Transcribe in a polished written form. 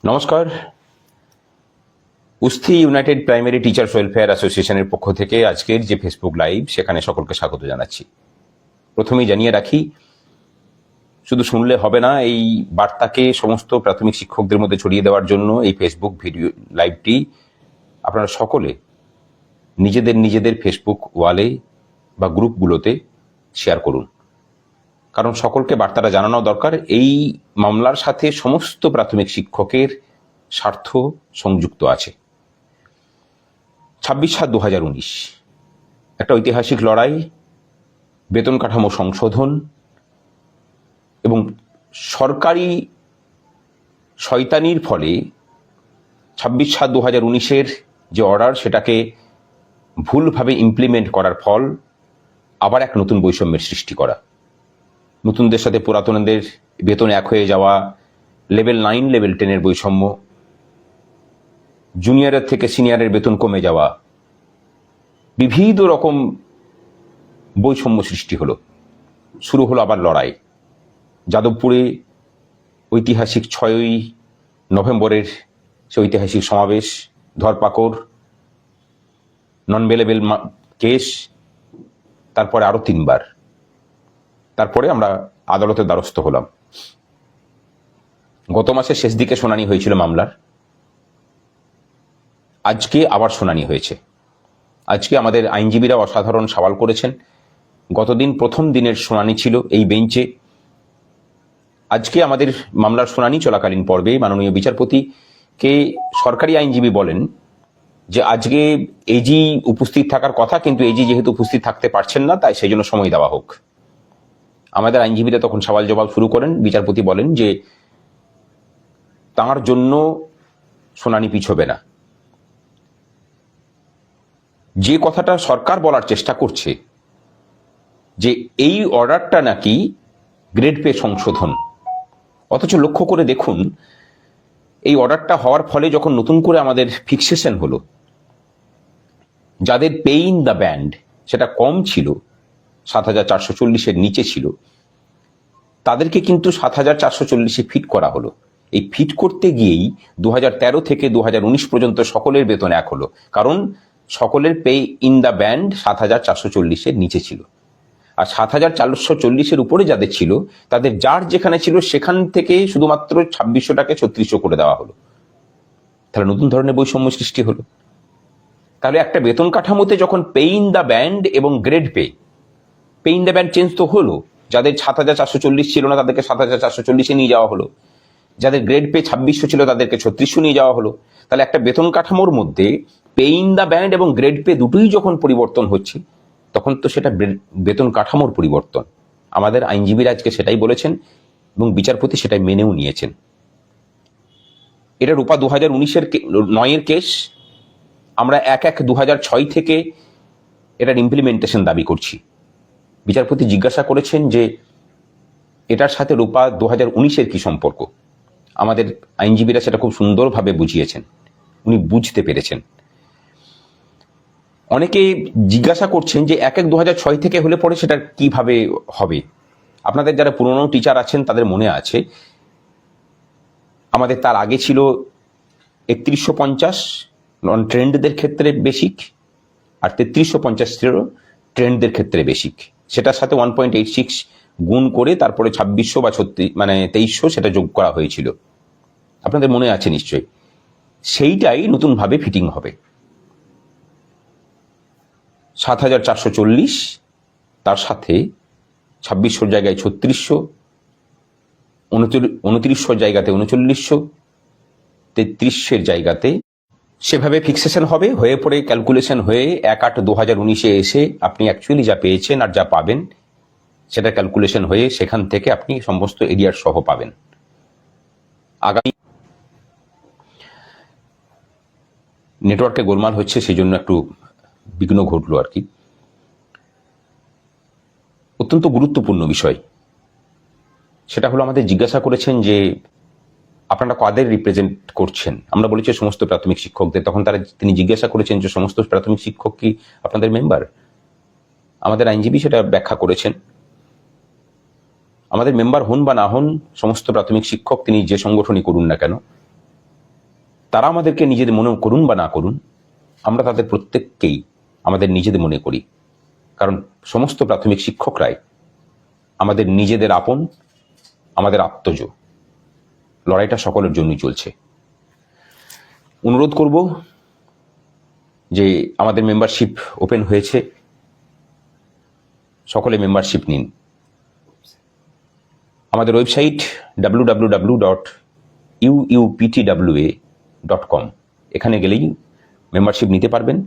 নমস্কার। উস্থি United primary teachers welfare অ্যাসোসিয়েশনের পক্ষ থেকে আজকের যে ফেসবুক লাইভ, সেখানে সকলকে স্বাগত জানাচ্ছি। প্রথমেই জানিয়ে রাখি, শুধু শুনলে হবে না, এই বার্তাকে সমস্ত প্রাথমিক শিক্ষকদের মধ্যে ছড়িয়ে দেওয়ার জন্য এই ফেসবুক ভিডিও লাইভটি আপনারা সকলে নিজেদের ফেসবুক ওয়ালে বা গ্রুপগুলোতে শেয়ার করুন, কারণ সকলকে বার্তাটা জানানো দরকার। এই মামলার সাথে সমস্ত প্রাথমিক শিক্ষকের স্বার্থ সংযুক্ত আছে। 26/7/2019 একটা ঐতিহাসিক লড়াই, বেতন কাঠামো সংশোধন এবং সরকারি শয়তানির ফলে 26/7/2019 যে অর্ডার, সেটাকে ভুলভাবে ইমপ্লিমেন্ট করার ফল আবার এক নতুন বৈষম্যের সৃষ্টি করা, নতুনদের সাথে পুরাতনদের বেতন এক হয়ে যাওয়া, লেভেল 9 লেভেল 10 বৈষম্য, জুনিয়রের থেকে সিনিয়রের বেতন কমে যাওয়া, বিবিধ রকম বৈষম্য সৃষ্টি হলো। শুরু হলো আবার লড়াই। যাদবপুরে ঐতিহাসিক 6ই নভেম্বরের সে ঐতিহাসিক সমাবেশ, ধরপাকড়, নন বেলেবেল কেস, তারপরে আরো 3বার, তারপরে আমরা আদালতের দ্বারস্থ হলাম। গত মাসের শেষ দিকে শুনানি হয়েছিল মামলার, আজকে আবার শুনানি হয়েছে। আজকে আমাদের আইনজীবীরা অসাধারণ সওয়াল করেছেন। গতদিন প্রথম দিনের শুনানি ছিল এই বেঞ্চে। আজকে আমাদের মামলার শুনানি চলাকালীন পর্বে মাননীয় বিচারপতিকে সরকারি আইনজীবী বলেন যে আজকে এজি উপস্থিত থাকার কথা, কিন্তু এজি যেহেতু উপস্থিত থাকতে পারছেন না, তাই সেই জন্য সময় দেওয়া হোক। আমাদের আইনজীবীরা তখন সওয়াল জবাব শুরু করেন। বিচারপতি বলেন যে তাঁর জন্য শুনানি পিছবে না। যে কথাটা সরকার বলার চেষ্টা করছে যে এই অর্ডারটা নাকি গ্রেড পে সংশোধন, অথচ লক্ষ্য করে দেখুন, এই অর্ডারটা হওয়ার ফলে যখন নতুন করে আমাদের ফিক্সেশন হলো, যাদের পে ইন দ্য ব্যান্ড সেটা কম ছিল, 7,440-এর নিচে ছিল, তাদেরকে কিন্তু 7,440-এ ফিট করা হলো। এই ফিট করতে গিয়েই 2013 থেকে 2019 পর্যন্ত সকলের বেতন এক হলো, কারণ সকলের পে ইন দ্য ব্যান্ড 7,440-এর নিচে ছিল। আর 7,440-এর উপরে যাদের ছিল, তাদের যার যেখানে ছিল সেখান থেকে শুধুমাত্র 2,600টাকে 3600 করে দেওয়া হলো। তাহলে নতুন ধরনের বৈষম্য সৃষ্টি হলো। তাহলে একটা বেতন কাঠামোতে যখন পে ইন দ্য ব্যান্ড এবং grade pay in the band change তো হলো, যাদের 7,440 ছিল না তাদেরকে 7,440-এ নিয়ে যাওয়া হলো, যাদের গ্রেড পে 2,600 ছিল তাদেরকে 3600 নিয়ে যাওয়া হলো। তাহলে একটা বেতন কাঠামোর মধ্যে পে ইন দ্য ব্যান্ড এবং গ্রেড পে দুটোই যখন পরিবর্তন হচ্ছে, তখন তো সেটা বেতন কাঠামোর পরিবর্তন। আমাদের আইনজীবীরা আজকে সেটাই বলেছেন এবং বিচারপতি সেটাই মেনেও নিয়েছেন। এটা রূপা 2019-9-এর কেস। আমরা 1/1/2006 থেকে এটার ইমপ্লিমেন্টেশন দাবি করছি। বিচারপতি জিজ্ঞাসা করেছেন যে এটার সাথে রূপা 2019-এর কি সম্পর্ক। আমাদের আইনজীবীরা সেটা খুব সুন্দরভাবে বুঝিয়েছেন, উনি বুঝতে পেরেছেন। অনেকে জিজ্ঞাসা করছেন যে 1/1/2006 থেকে হলে পরে সেটা কিভাবে হবে। আপনাদের যারা পুরনো টিচার আছেন তাদের মনে আছে, আমাদের তার আগে ছিল 3150 নন ট্রেন্ডদের ক্ষেত্রে বেসিক, আর 3350 ছিল ট্রেন্ডদের ক্ষেত্রে বেসিক। সেটার সাথে 1.86 গুণ করে তারপরে 2600 বা 2300 সেটা যোগ করা হয়েছিল, আপনাদের মনে আছে নিশ্চয়ই। সেইটাই নতুনভাবে ফিটিং হবে। 7,440, তার সাথে 2600 জায়গায় 3600, 2900 জায়গাতে 3900, 3300-এর জায়গাতে সেভাবে ফিক্সেশন হবে, হয়ে পড়ে ক্যালকুলেশন হয়ে 1/8/2019-এ এসে আপনি অ্যাকচুয়ালি যা পেয়েছেন আর যা পাবেন সেটা ক্যালকুলেশন হয়ে সেখান থেকে আপনি সমস্ত এরিয়ার সহ পাবেন। আগামী নেটওয়ার্কে গোলমাল হচ্ছে, সেই জন্য একটু বিঘ্ন ঘটলো আর কি। অত্যন্ত গুরুত্বপূর্ণ বিষয় সেটা হলো, আমাদের জিজ্ঞাসা করেছেন যে আপনারা কাদের রিপ্রেজেন্ট করছেন। আমরা বলেছি সমস্ত প্রাথমিক শিক্ষকদের। তখন তিনি জিজ্ঞাসা করেছেন যে সমস্ত প্রাথমিক শিক্ষক কি আপনাদের মেম্বার। আমাদের আইনজীবী সেটা ব্যাখ্যা করেছেন, আমাদের মেম্বার হন বা না হন সমস্ত প্রাথমিক শিক্ষক, তিনি যে সংগঠনই করুন না কেন, তারা আমাদেরকে নিজেদের মনে করুন বা না করুন, আমরা তাদের প্রত্যেককেই আমাদের নিজেদের মনে করি, কারণ সমস্ত প্রাথমিক শিক্ষকরাই আমাদের নিজেদের আপন, আমাদের আত্মজ। লড়াইটা সকলের জন্যই চলছে। অনুরোধ করব যে আমাদের মেম্বারশিপ ওপেন হয়েছে, সকলে মেম্বারশিপ নিন। আমাদের ওয়েবসাইট www.uuptwa.com, এখানে গেলেই মেম্বারশিপ নিতে পারবেন।